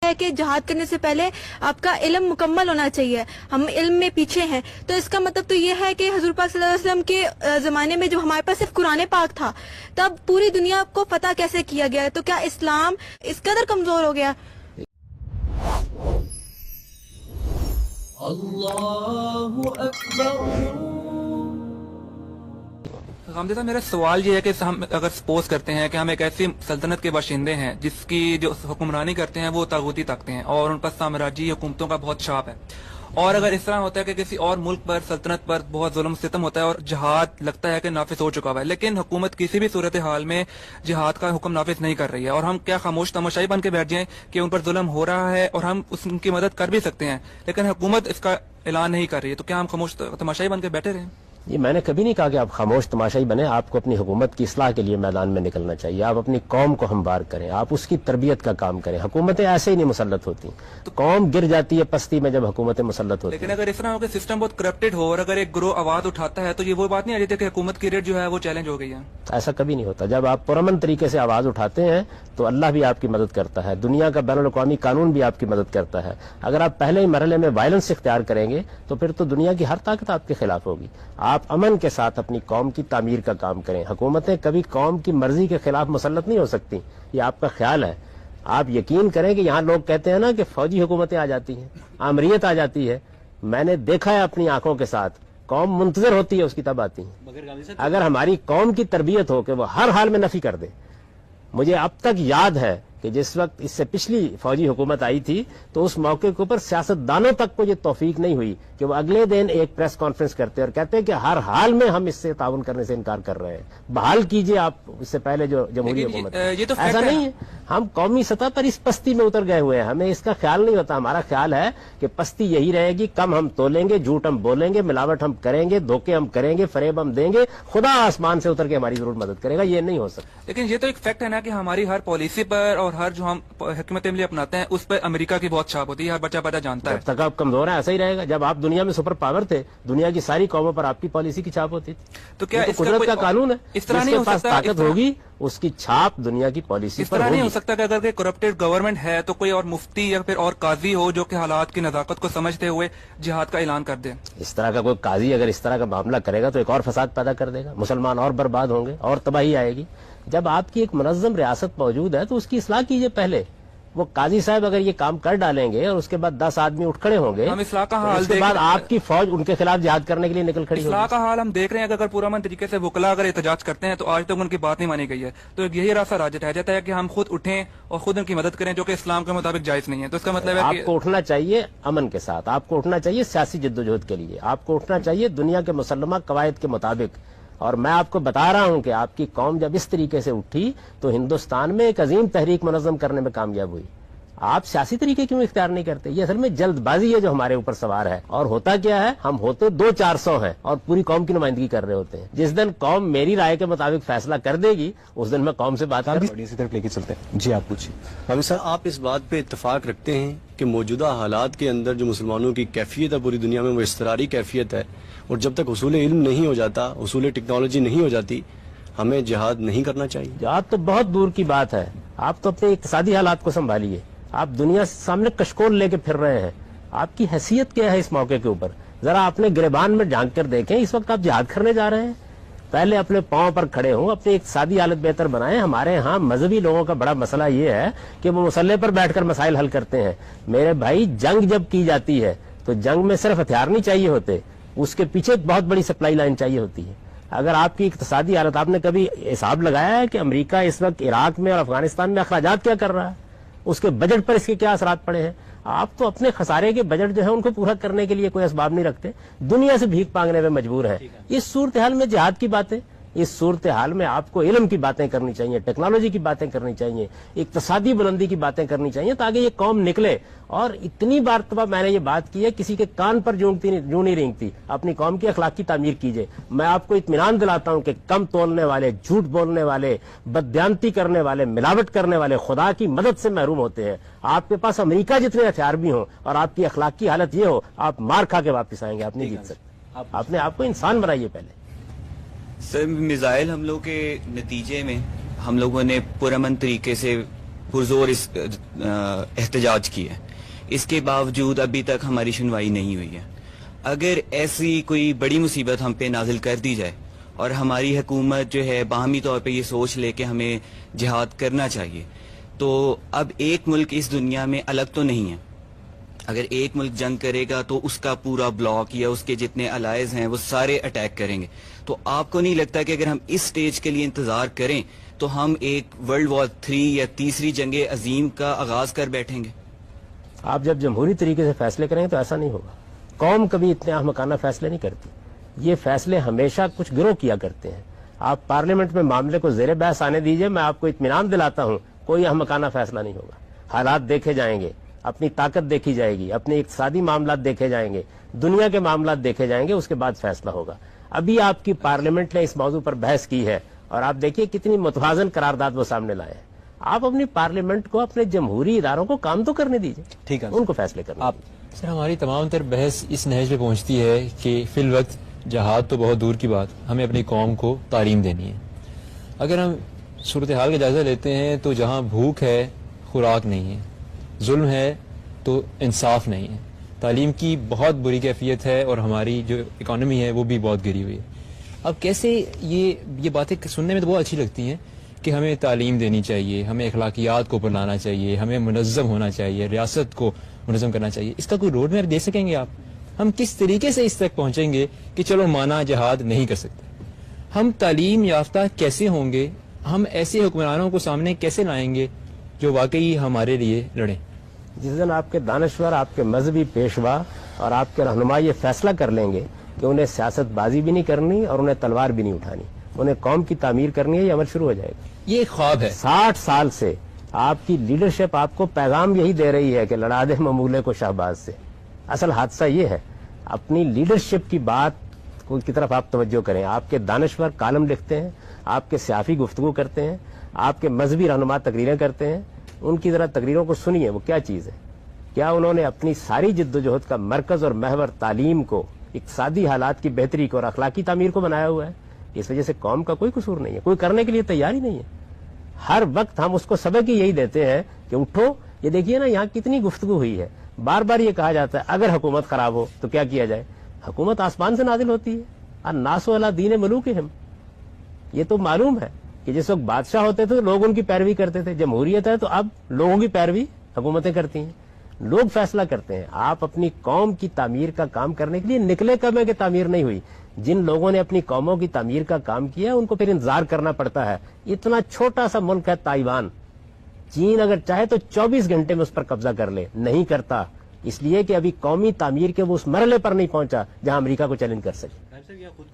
ہے کہ جہاد کرنے سے پہلے آپ کا علم مکمل ہونا چاہیے. ہم علم میں پیچھے ہیں, تو اس کا مطلب تو یہ ہے کہ حضور پاک صلی اللہ علیہ وسلم کے زمانے میں جو ہمارے پاس صرف قرآن پاک تھا, تب پوری دنیا کو فتح کیسے کیا گیا؟ تو کیا اسلام اس قدر کمزور ہو گیا؟ اللہ اکبر. غامدہ صاحب، میرا سوال یہ ہے کہ ہم اگر سپوز کرتے ہیں کہ ہم ایک ایسی سلطنت کے باشندے ہیں جس کی جو حکمرانی کرتے ہیں وہ طاغوتی طاقتیں ہیں اور ان پر سامراجی حکومتوں کا بہت چھاپ ہے، اور اگر اس طرح ہوتا ہے کہ کسی اور ملک پر، سلطنت پر بہت ظلم ستم ہوتا ہے اور جہاد لگتا ہے کہ نافذ ہو چکا ہوا ہے، لیکن حکومت کسی بھی صورتحال میں جہاد کا حکم نافذ نہیں کر رہی ہے، اور ہم کیا خاموش تماشائی بن کے بیٹھ جائیں کہ ان پر ظلم ہو رہا ہے اور ہم ان کی مدد کر بھی سکتے ہیں لیکن حکومت اس کا اعلان نہیں کر رہی ہے، تو کیا ہم خاموش تماشائی بن کے بیٹھے رہیں؟ یہ میں نے کبھی نہیں کہا کہ آپ خاموش تماشائی بنیں. آپ کو اپنی حکومت کی اصلاح کے لیے میدان میں نکلنا چاہیے. آپ اپنی قوم کو ہموار کریں, آپ اس کی تربیت کا کام کریں. حکومتیں ایسے ہی نہیں مسلط ہوتی, قوم گر جاتی ہے پستی میں جب حکومتیں مسلط ہوتی ہیں. لیکن اگر اس طرح ہو کہ سسٹم بہت کرپٹڈ ہو اور اگر ایک گروہ آواز اٹھاتا ہے تو یہ وہ بات نہیں آ جاتی کہ حکومت کی ریٹ جو ہے وہ چیلنج ہو گئی ہے؟ ایسا کبھی نہیں ہوتا. جب آپ پرامن طریقے سے آواز اٹھاتے ہیں تو اللہ بھی آپ کی مدد کرتا ہے, دنیا کا بین الاقوامی قانون بھی آپ کی مدد کرتا ہے. اگر آپ پہلے ہی مرحلے میں وائلنس اختیار کریں گے تو پھر تو دنیا کی ہر طاقت آپ کے خلاف ہوگی. آپ امن کے ساتھ اپنی قوم کی تعمیر کا کام کریں. حکومتیں کبھی قوم کی مرضی کے خلاف مسلط نہیں ہو سکتی, یہ آپ کا خیال ہے. آپ یقین کریں کہ یہاں لوگ کہتے ہیں نا کہ فوجی حکومتیں آ جاتی ہیں, آمریت آ جاتی ہے. میں نے دیکھا ہے اپنی آنکھوں کے ساتھ, قوم منتظر ہوتی ہے اس کی تب آتی ہیں. اگر ہماری قوم کی تربیت ہو کہ وہ ہر حال میں نفی کر دے. مجھے اب تک یاد ہے کہ جس وقت اس سے پچھلی فوجی حکومت آئی تھی تو اس موقع کے اوپر سیاستدانوں تک کو یہ توفیق نہیں ہوئی کہ وہ اگلے دن ایک پریس کانفرنس کرتے اور کہتے کہ ہر حال میں ہم اس سے تعاون کرنے سے انکار کر رہے ہیں, بحال کیجئے آپ اس سے پہلے جو جمہوری حکومت. ایسا نہیں ہے, ہم قومی سطح پر اس پستی میں اتر گئے ہوئے ہیں, ہمیں اس کا خیال نہیں ہوتا. ہمارا خیال ہے کہ پستی یہی رہے گی, کم ہم تولیں گے, جھوٹ ہم بولیں گے, ملاوٹ ہم کریں گے, دھوکے ہم کریں گے, فریب ہم دیں گے, خدا آسمان سے اتر کے ہماری ضرور مدد کرے گا. یہ نہیں ہو سکتا. لیکن یہ تو ایک فیکٹ ہے نا کہ ہماری ہر پالیسی پر اور ہر جو ہم حکمت عملی اپناتے ہیں اس پہ امریکہ کی بہت چھاپ ہوتی ہے, ہر بچہ پیدا جانتا ہے. جب تک آپ کمزور ہیں ایسا ہی رہے گا. جب آپ دنیا میں سپر پاور تھے, دنیا کی ساری قوموں پر آپ کی پالیسی کی چھاپ ہوتی تھی. تو کیا قدرت کا قانون ہے, اس طرح نہیں ہو سکتا طاقت ہوگی اس کی چھاپ دنیا کی پالیسی اس پر طرح ہوگی. نہیں ہو سکتا کہ اگر کرپٹڈ گورنمنٹ ہے تو کوئی اور مفتی یا پھر اور قاضی ہو جو کہ حالات کی نزاکت کو سمجھتے ہوئے جہاد کا اعلان کر دے؟ اس طرح کا کوئی قاضی اگر اس طرح کا معاملہ کرے گا تو ایک اور فساد پیدا کر دے گا, مسلمان اور برباد ہوں گے اور تباہی آئے گی. جب آپ کی ایک منظم ریاست موجود ہے تو اس کی اصلاح کیجئے. پہلے وہ قاضی صاحب اگر یہ کام کر ڈالیں گے اور اس کے بعد 10 آدمی اٹھ کھڑے ہوں گے, ہم اصلاح کا تو حال اس کے بعد آپ کی فوج ان کے خلاف جہاد کرنے کے لیے نکل کھڑی اصلاح ہوگی. کا حال ہم دیکھ رہے ہیں کہ اگر پورامن طریقے سے وکلا اگر احتجاج کرتے ہیں تو آج تک ان کی بات نہیں مانی گئی ہے. تو یہی راستہ رہ جاتا ہے کہ ہم خود اٹھیں اور خود ان کی مدد کریں جو کہ اسلام کے مطابق جائز نہیں ہے. تو اس کا مطلب ہے آپ کہ کو اٹھنا چاہیے امن کے ساتھ, آپ کو اٹھنا چاہیے سیاسی جدوجہد کے لیے, آپ کو اٹھنا چاہیے دنیا کے مسلمہ قواعد کے مطابق. اور میں آپ کو بتا رہا ہوں کہ آپ کی قوم جب اس طریقے سے اٹھی تو ہندوستان میں ایک عظیم تحریک منظم کرنے میں کامیاب ہوئی. آپ سیاسی طریقے کیوں اختیار نہیں کرتے؟ یہ اصل میں جلد بازی ہے جو ہمارے اوپر سوار ہے. اور ہوتا کیا ہے, ہم ہوتے 200-400 ہیں اور پوری قوم کی نمائندگی کر رہے ہوتے ہیں. جس دن قوم میری رائے کے مطابق فیصلہ کر دے گی اس دن میں قوم سے بات کروں. اسی طرف لے کے چلتے ہیں. جی آپ پوچھیے. ابھی سر, آپ اس بات پہ اتفاق رکھتے ہیں کہ موجودہ حالات کے اندر جو مسلمانوں کی کیفیت ہے پوری دنیا میں وہ اضطراری کیفیت ہے, اور جب تک حصول علم نہیں ہو جاتا, حصول ٹیکنالوجی نہیں ہو جاتی, ہمیں جہاد نہیں کرنا چاہیے؟ جہاد تو بہت دور کی بات ہے. آپ تو اپنے اقتصادی حالات کو سنبھالیے. آپ دنیا سے سامنے کشکول لے کے پھر رہے ہیں. آپ کی حیثیت کیا ہے اس موقع کے اوپر؟ ذرا اپنے گریبان میں جھانک کر دیکھیں. اس وقت آپ جہاد کرنے جا رہے ہیں. پہلے اپنے پاؤں پر کھڑے ہوں, اپنی اقتصادی حالت بہتر بنائیں. ہمارے ہاں مذہبی لوگوں کا بڑا مسئلہ یہ ہے کہ وہ مسلح پر بیٹھ کر مسائل حل کرتے ہیں. میرے بھائی, جنگ جب کی جاتی ہے تو جنگ میں صرف ہتھیار نہیں چاہیے ہوتے, اس کے پیچھے ایک بہت بڑی سپلائی لائن چاہیے ہوتی ہے. اگر آپ کی اقتصادی حالت, آپ نے کبھی حساب لگایا ہے کہ امریکہ اس وقت عراق میں اور افغانستان میں اخراجات کیا کر رہا ہے, اس کے بجٹ پر اس کے کیا اثرات پڑے ہیں؟ آپ تو اپنے خسارے کے بجٹ جو ہے ان کو پورا کرنے کے لیے کوئی اسباب نہیں رکھتے, دنیا سے بھیک مانگنے میں مجبور ہیں. اس صورتحال میں جہاد کی باتیں, اس صورتحال میں آپ کو علم کی باتیں کرنی چاہیے, ٹیکنالوجی کی باتیں کرنی چاہیے, اقتصادی بلندی کی باتیں کرنی چاہیے تاکہ یہ قوم نکلے. اور اتنی بار میں نے یہ بات کی ہے, کسی کے کان پر جوں نہیں رینگتی. اپنی قوم کی اخلاق کی تعمیر کیجئے. میں آپ کو اطمینان دلاتا ہوں کہ کم تولنے والے, جھوٹ بولنے والے, بددیانتی کرنے والے, ملاوٹ کرنے والے خدا کی مدد سے محروم ہوتے ہیں. آپ کے پاس امریکہ جتنے ہتھیار بھی ہوں اور آپ کی اخلاق کی حالت یہ ہو, آپ مار کھا کے واپس آئیں گے, آپ نہیں جیت سکتے. آپ نے آپ کو انسان بنائیے پہلے. سر, میزائل حملوں کے نتیجے میں ہم لوگوں نے پرامن طریقے سے پرزور احتجاج کی ہے، اس کے باوجود ابھی تک ہماری سنوائی نہیں ہوئی ہے. اگر ایسی کوئی بڑی مصیبت ہم پہ نازل کر دی جائے اور ہماری حکومت جو ہے باہمی طور پہ یہ سوچ لے کہ ہمیں جہاد کرنا چاہیے، تو اب ایک ملک اس دنیا میں الگ تو نہیں ہے. اگر ایک ملک جنگ کرے گا تو اس کا پورا بلاک یا اس کے جتنے الائز ہیں وہ سارے اٹیک کریں گے. تو آپ کو نہیں لگتا کہ اگر ہم اس سٹیج کے لیے انتظار کریں تو ہم ایک ورلڈ وار 3 یا تیسری جنگ عظیم کا آغاز کر بیٹھیں گے؟ آپ جب جمہوری طریقے سے فیصلے کریں گے تو ایسا نہیں ہوگا. قوم کبھی اتنے احمقانہ فیصلے نہیں کرتی. یہ فیصلے ہمیشہ کچھ گروہ کیا کرتے ہیں. آپ پارلیمنٹ میں معاملے کو زیر بحث آنے دیجئے، میں آپ کو اطمینان دلاتا ہوں کوئی احمقانہ فیصلہ نہیں ہوگا. حالات دیکھے جائیں گے، اپنی طاقت دیکھی جائے گی، اپنے اقتصادی معاملات دیکھے جائیں گے، دنیا کے معاملات دیکھے جائیں گے، اس کے بعد فیصلہ ہوگا. ابھی آپ کی پارلیمنٹ نے اس موضوع پر بحث کی ہے اور آپ دیکھیے کتنی متوازن قرارداد وہ سامنے لائے ہیں. آپ اپنی پارلیمنٹ کو، اپنے جمہوری اداروں کو کام تو کرنے دیجیے، ٹھیک ہے ان کو فیصلے کرنا. آپ سر ہماری تمام تر بحث اس نہج پہ پہنچتی ہے کہ فی الوقت جہاد تو بہت دور کی بات، ہمیں اپنی قوم کو تعلیم دینی ہے. اگر ہم صورتحال کا جائزہ لیتے ہیں تو جہاں بھوک ہے خوراک نہیں ہے، ظلم ہے تو انصاف نہیں ہے، تعلیم کی بہت بری کیفیت ہے اور ہماری جو اکانومی ہے وہ بھی بہت گری ہوئی ہے. اب کیسے یہ باتیں سننے میں تو بہت اچھی لگتی ہیں کہ ہمیں تعلیم دینی چاہیے، ہمیں اخلاقیات کو اپنانا چاہیے، ہمیں منظم ہونا چاہیے، ریاست کو منظم کرنا چاہیے. اس کا کوئی روڈ میپ دے سکیں گے آپ؟ ہم کس طریقے سے اس تک پہنچیں گے کہ چلو مانا جہاد نہیں کر سکتے؟ ہم تعلیم یافتہ کیسے ہوں گے؟ ہم ایسے حکمرانوں کو سامنے کیسے لائیں گے جو واقعی ہمارے لیے لڑیں؟ جس دن آپ کے دانشور، آپ کے مذہبی پیشوا اور آپ کے رہنما یہ فیصلہ کر لیں گے کہ انہیں سیاست بازی بھی نہیں کرنی اور انہیں تلوار بھی نہیں اٹھانی، انہیں قوم کی تعمیر کرنی ہے، یہ عمل شروع ہو جائے گا. یہ ایک خواب ہے. 60 سال سے آپ کی لیڈرشپ آپ کو پیغام یہی دے رہی ہے کہ لڑا دے ممولے کو شہباز سے. اصل حادثہ یہ ہے، اپنی لیڈرشپ کی بات کی طرف آپ توجہ کریں. آپ کے دانشور کالم لکھتے ہیں، آپ کے صحافی گفتگو کرتے ہیں، آپ کے مذہبی رہنما تقریریں کرتے ہیں. ان کی ذرا تقریروں کو سنیے، وہ کیا چیز ہے. کیا انہوں نے اپنی ساری جد و جہد کا مرکز اور محور تعلیم کو، اقتصادی حالات کی بہتری کو اور اخلاقی تعمیر کو بنایا ہوا ہے؟ اس وجہ سے قوم کا کوئی قصور نہیں ہے، کوئی کرنے کے لیے تیار ہی نہیں ہے. ہر وقت ہم اس کو سبق ہی یہی دیتے ہیں کہ اٹھو. یہ دیکھیے نا یہاں کتنی گفتگو ہوئی ہے. بار بار یہ کہا جاتا ہے اگر حکومت خراب ہو تو کیا کیا جائے. حکومت آسمان سے نازل ہوتی ہے. الناس علی دین ملوکہم. یہ تو معلوم ہے کہ جس وقت بادشاہ ہوتے تھے لوگ ان کی پیروی کرتے تھے. جمہوریت ہے تو اب لوگوں کی پیروی حکومتیں کرتی ہیں، لوگ فیصلہ کرتے ہیں. آپ اپنی قوم کی تعمیر کا کام کرنے کے لیے نکلے کب ہے کہ تعمیر نہیں ہوئی. جن لوگوں نے اپنی قوموں کی تعمیر کا کام کیا ان کو پھر انتظار کرنا پڑتا ہے. اتنا چھوٹا سا ملک ہے تائیوان، چین اگر چاہے تو 24 گھنٹے میں اس پر قبضہ کر لے، نہیں کرتا، اس لیے کہ ابھی قومی تعمیر کے وہ اس مرحلے پر نہیں پہنچا جہاں امریکہ کو چیلنج کر سکے.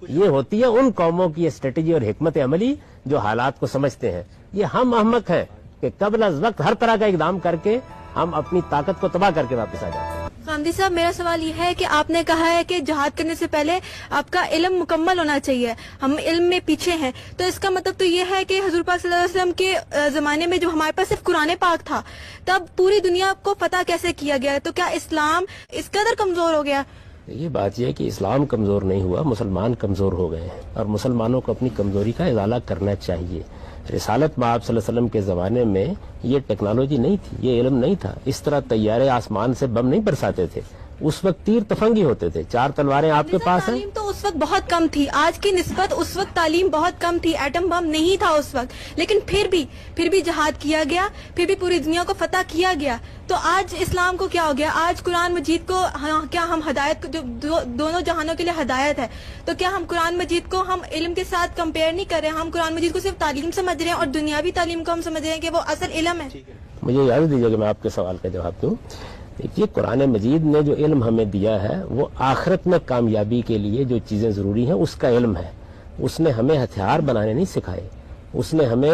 یہ ہوتی ہے ان قوموں کی اسٹریٹجی اور حکمت عملی جو حالات کو سمجھتے ہیں. یہ ہم احمق ہیں کہ قبل از وقت ہر طرح کا اقدام کر کے ہم اپنی طاقت کو تباہ کر کے واپس آ جاتے ہیں. گاندھی صاحب، میرا سوال یہ ہے کہ آپ نے کہا ہے کہ جہاد کرنے سے پہلے آپ کا علم مکمل ہونا چاہیے، ہم علم میں پیچھے ہیں، تو اس کا مطلب تو یہ ہے کہ حضور پاک صلی اللہ علیہ وسلم کے زمانے میں جو ہمارے پاس صرف قرآن پاک تھا، تب پوری دنیا کو فتح کیسے کیا گیا؟ تو کیا اسلام اس قدر کمزور ہو گیا؟ یہ بات یہ ہے کہ اسلام کمزور نہیں ہوا، مسلمان کمزور ہو گئے ہیں اور مسلمانوں کو اپنی کمزوری کا ازالہ کرنا چاہیے. رسالت مآب صلی اللہ علیہ وسلم کے زمانے میں یہ ٹیکنالوجی نہیں تھی، یہ علم نہیں تھا. اس طرح طیارے آسمان سے بم نہیں برساتے تھے. اس وقت تیر تفنگی ہوتے تھے. 4 تلواریں آپ کے پاس ہیں. تعلیم تو اس وقت بہت کم تھی، آج کی نسبت اس وقت تعلیم بہت کم تھی، ایٹم بم نہیں تھا اس وقت، لیکن پھر بھی جہاد کیا گیا، پھر بھی پوری دنیا کو فتح کیا گیا. تو آج اسلام کو کیا ہو گیا؟ آج قرآن مجید کو کیا ہم ہدایت، جو دونوں جہانوں کے لیے ہدایت ہے، تو کیا ہم قرآن مجید کو ہم علم کے ساتھ کمپیئر نہیں کر رہے ہیں؟ ہم قرآن مجید کو صرف تعلیم سمجھ رہے ہیں اور دنیاوی تعلیم کو ہم سمجھ رہے ہیں کہ وہ اصل علم ہے. مجھے اجازت دیجیے کہ میں آپ کے سوال کا جواب دوں. دیکھیے، قرآن مجید نے جو علم ہمیں دیا ہے وہ آخرت میں کامیابی کے لیے جو چیزیں ضروری ہیں اس کا علم ہے. اس نے ہمیں ہتھیار بنانے نہیں سکھائے، اس نے ہمیں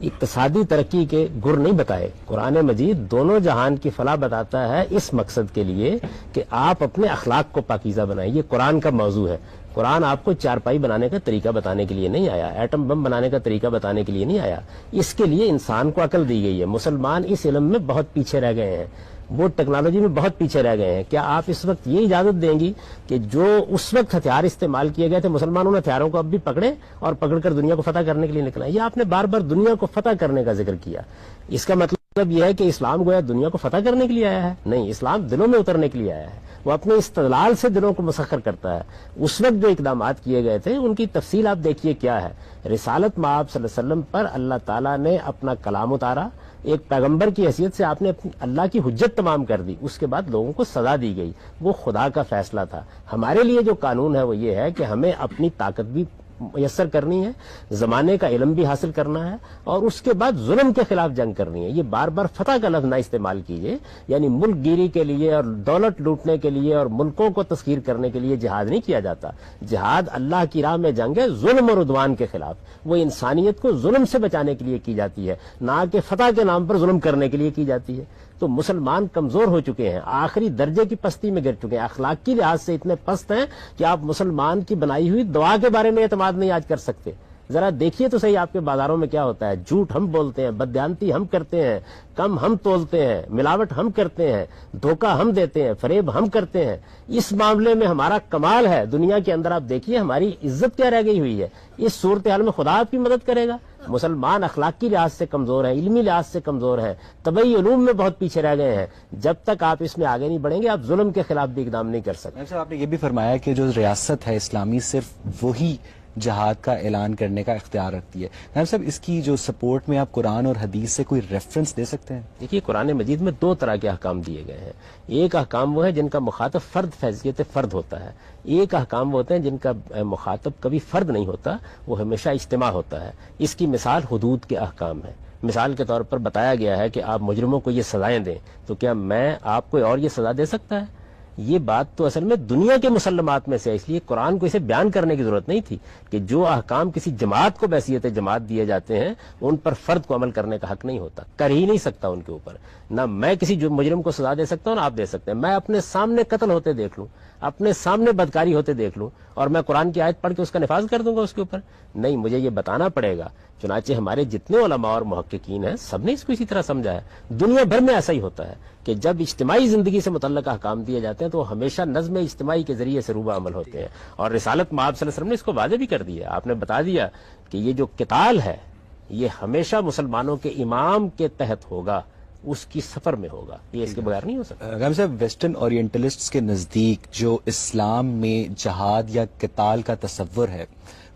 اقتصادی ترقی کے گر نہیں بتائے. قرآن مجید دونوں جہان کی فلاح بتاتا ہے اس مقصد کے لیے کہ آپ اپنے اخلاق کو پاکیزہ بنائیں. یہ قرآن کا موضوع ہے. قرآن آپ کو چارپائی بنانے کا طریقہ بتانے کے لیے نہیں آیا، ایٹم بم بنانے کا طریقہ بتانے کے لیے نہیں آیا. اس کے لیے انسان کو عقل دی گئی ہے. مسلمان اس علم میں بہت پیچھے رہ گئے ہیں، وہ ٹیکنالوجی میں بہت پیچھے رہ گئے ہیں. کیا آپ اس وقت یہ اجازت دیں گی کہ جو اس وقت ہتھیار استعمال کیے گئے تھے مسلمان ان ہتھیاروں کو اب بھی پکڑے اور پکڑ کر دنیا کو فتح کرنے کے لیے نکلا؟ یہ آپ نے بار بار دنیا کو فتح کرنے کا ذکر کیا. اس کا مطلب مطلب یہ ہے کہ اسلام گویا دنیا کو فتح کرنے کے لیے آیا ہے؟ نہیں، اسلام دلوں میں اترنے کے لیے آیا ہے. وہ اپنے استدلال سے دلوں کو مسخر کرتا ہے. اس وقت جو اقدامات کیے گئے تھے ان کی تفصیل آپ دیکھیے کیا ہے. رسالت مآب صلی اللہ علیہ وسلم پر اللہ تعالیٰ نے اپنا کلام اتارا، ایک پیغمبر کی حیثیت سے آپ نے اللہ کی حجت تمام کر دی، اس کے بعد لوگوں کو سزا دی گئی. وہ خدا کا فیصلہ تھا. ہمارے لیے جو قانون ہے وہ یہ ہے کہ ہمیں اپنی طاقت بھی میسر کرنی ہے، زمانے کا علم بھی حاصل کرنا ہے، اور اس کے بعد ظلم کے خلاف جنگ کرنی ہے. یہ بار بار فتح کا لفظ نہ استعمال کیجیے. یعنی ملک گیری کے لیے اور دولت لوٹنے کے لیے اور ملکوں کو تسخیر کرنے کے لیے جہاد نہیں کیا جاتا. جہاد اللہ کی راہ میں جنگ ہے ظلم اور عدوان کے خلاف. وہ انسانیت کو ظلم سے بچانے کے لیے کی جاتی ہے، نہ کہ فتح کے نام پر ظلم کرنے کے لیے کی جاتی ہے. تو مسلمان کمزور ہو چکے ہیں، آخری درجے کی پستی میں گر چکے ہیں، اخلاقی لحاظ سے اتنے پست ہیں کہ آپ مسلمان کی بنائی ہوئی دعا کے بارے میں اعتماد نہیں آج کر سکتے. ذرا دیکھیے تو صحیح آپ کے بازاروں میں کیا ہوتا ہے. جھوٹ ہم بولتے ہیں، بددیانتی ہم کرتے ہیں، کم ہم تولتے ہیں، ملاوٹ ہم کرتے ہیں، دھوکہ ہم دیتے ہیں، فریب ہم کرتے ہیں. اس معاملے میں ہمارا کمال ہے. دنیا کے اندر آپ دیکھیے ہماری عزت کیا رہ گئی ہوئی ہے. اس صورتحال میں خدا آپ کی مدد کرے گا؟ مسلمان اخلاقی لحاظ سے کمزور ہیں، علمی لحاظ سے کمزور ہیں، طبعی علوم میں بہت پیچھے رہ گئے ہیں. جب تک آپ اس میں آگے نہیں بڑھیں گے آپ ظلم کے خلاف بھی اقدام نہیں کر سکتے. صاحب آپ نے یہ بھی فرمایا کہ جو ریاست ہے اسلامی صرف وہی جہاد کا اعلان کرنے کا اختیار رکھتی ہے. نائب صاحب اس کی جو سپورٹ میں آپ قرآن اور حدیث سے کوئی ریفرنس دے سکتے ہیں؟ دیکھیے قرآن مجید میں دو طرح کے احکام دیے گئے ہیں. ایک احکام وہ ہے جن کا مخاطب فرد فیضیت فرد ہوتا ہے. ایک احکام وہ ہوتے ہیں جن کا مخاطب کبھی فرد نہیں ہوتا، وہ ہمیشہ اجتماع ہوتا ہے. اس کی مثال حدود کے احکام ہے. مثال کے طور پر بتایا گیا ہے کہ آپ مجرموں کو یہ سزائیں دیں، تو کیا میں آپ کو اور یہ سزا دے سکتا ہے؟ یہ بات تو اصل میں دنیا کے مسلمات میں سے ہے، اس لیے قرآن کو اسے بیان کرنے کی ضرورت نہیں تھی کہ جو احکام کسی جماعت کو بحیثیت جماعت دیے جاتے ہیں ان پر فرد کو عمل کرنے کا حق نہیں ہوتا، کر ہی نہیں سکتا ان کے اوپر. نہ میں کسی جو مجرم کو سزا دے سکتا ہوں نہ آپ دے سکتے ہیں. میں اپنے سامنے قتل ہوتے دیکھ لوں، اپنے سامنے بدکاری ہوتے دیکھ لوں اور میں قرآن کی آیت پڑھ کے اس کا نفاذ کر دوں گا اس کے اوپر؟ نہیں، مجھے یہ بتانا پڑے گا. چنانچہ ہمارے جتنے علماء اور محققین ہیں سب نے اس کو اسی طرح سمجھا ہے. دنیا بھر میں ایسا ہی ہوتا ہے کہ جب اجتماعی زندگی سے متعلق احکام دیے جاتے ہیں تو وہ ہمیشہ نظم اجتماعی کے ذریعے سے روبہ عمل ہوتے ہیں. اور رسالت مآب صلی اللہ علیہ وسلم نے اس کو واضح بھی کر دیا. آپ نے بتا دیا کہ یہ جو قتال ہے یہ ہمیشہ مسلمانوں کے امام کے تحت ہوگا، اس کی سفر میں ہوگا، یہ اس کے بغیر نہیں ہو سکتا. غام صاحب ویسٹرن اورینٹلسٹس کے نزدیک جو اسلام میں جہاد یا قتال کا تصور ہے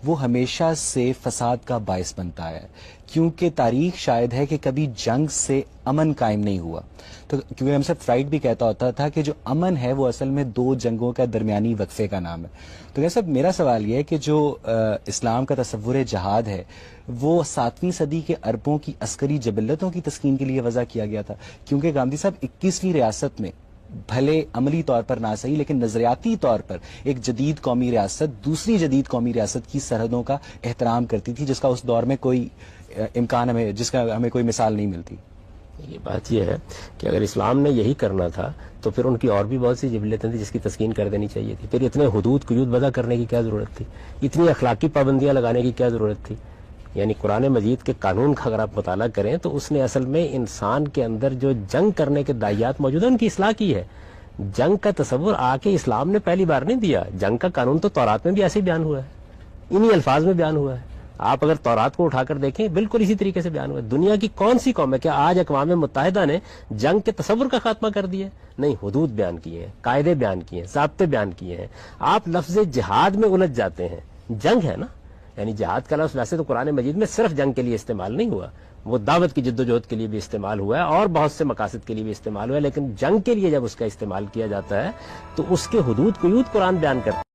وہ ہمیشہ سے فساد کا باعث بنتا ہے، کیونکہ تاریخ شاید ہے کہ کبھی جنگ سے امن قائم نہیں ہوا. تو کیونکہ ہم سے فرائڈ بھی کہتا ہوتا تھا کہ جو امن ہے وہ اصل میں دو جنگوں کا درمیانی وقفے کا نام ہے. تو صاحب میرا سوال یہ ہے کہ جو اسلام کا تصور جہاد ہے وہ 7ویں صدی کے عربوں کی عسکری جبلتوں کی تسکین کے لیے وضع کیا گیا تھا، کیونکہ گاندھی صاحب 21ویں ریاست میں بھلے عملی طور پر نہ صحیح لیکن نظریاتی طور پر ایک جدید قومی ریاست دوسری جدید قومی ریاست کی سرحدوں کا احترام کرتی تھی، جس کا اس دور میں کوئی امکان جس کا ہمیں کوئی مثال نہیں ملتی. یہ بات یہ ہے کہ اگر اسلام نے یہی کرنا تھا تو پھر ان کی اور بھی بہت سی جبلتیں تھیں جس کی تسکین کر دینی چاہیے تھی. پھر اتنے حدود قیود وضع کرنے کی کیا ضرورت تھی؟ اتنی اخلاقی پابندیاں لگانے کی کیا ضرورت تھی؟ یعنی قرآن مجید کے قانون کا اگر آپ مطالعہ کریں تو اس نے اصل میں انسان کے اندر جو جنگ کرنے کے داعیات موجود ہیں ان کی اصلاح کی ہے. جنگ کا تصور آ کے اسلام نے پہلی بار نہیں دیا. جنگ کا قانون تو تورات میں بھی ایسے ہی بیان ہوا ہے، انہی الفاظ میں بیان ہوا ہے. آپ اگر تورات کو اٹھا کر دیکھیں بالکل اسی طریقے سے بیان ہوا ہے. دنیا کی کون سی قوم ہے کہ آج اقوام متحدہ نے جنگ کے تصور کا خاتمہ کر دیا؟ نہیں، حدود بیان کیے ہیں، قاعدے بیان کیے ہیں، ضابطے بیان کیے ہیں. آپ لفظ جہاد میں الجھ جاتے ہیں. جنگ ہے نا، یعنی جہاد کا لفظ ویسے تو قرآن مجید میں صرف جنگ کے لیے استعمال نہیں ہوا، وہ دعوت کی جد و جہد کے لیے بھی استعمال ہوا ہے اور بہت سے مقاصد کے لیے بھی استعمال ہوا ہے. لیکن جنگ کے لیے جب اس کا استعمال کیا جاتا ہے تو اس کے حدود قیود قرآن بیان کرتا ہے.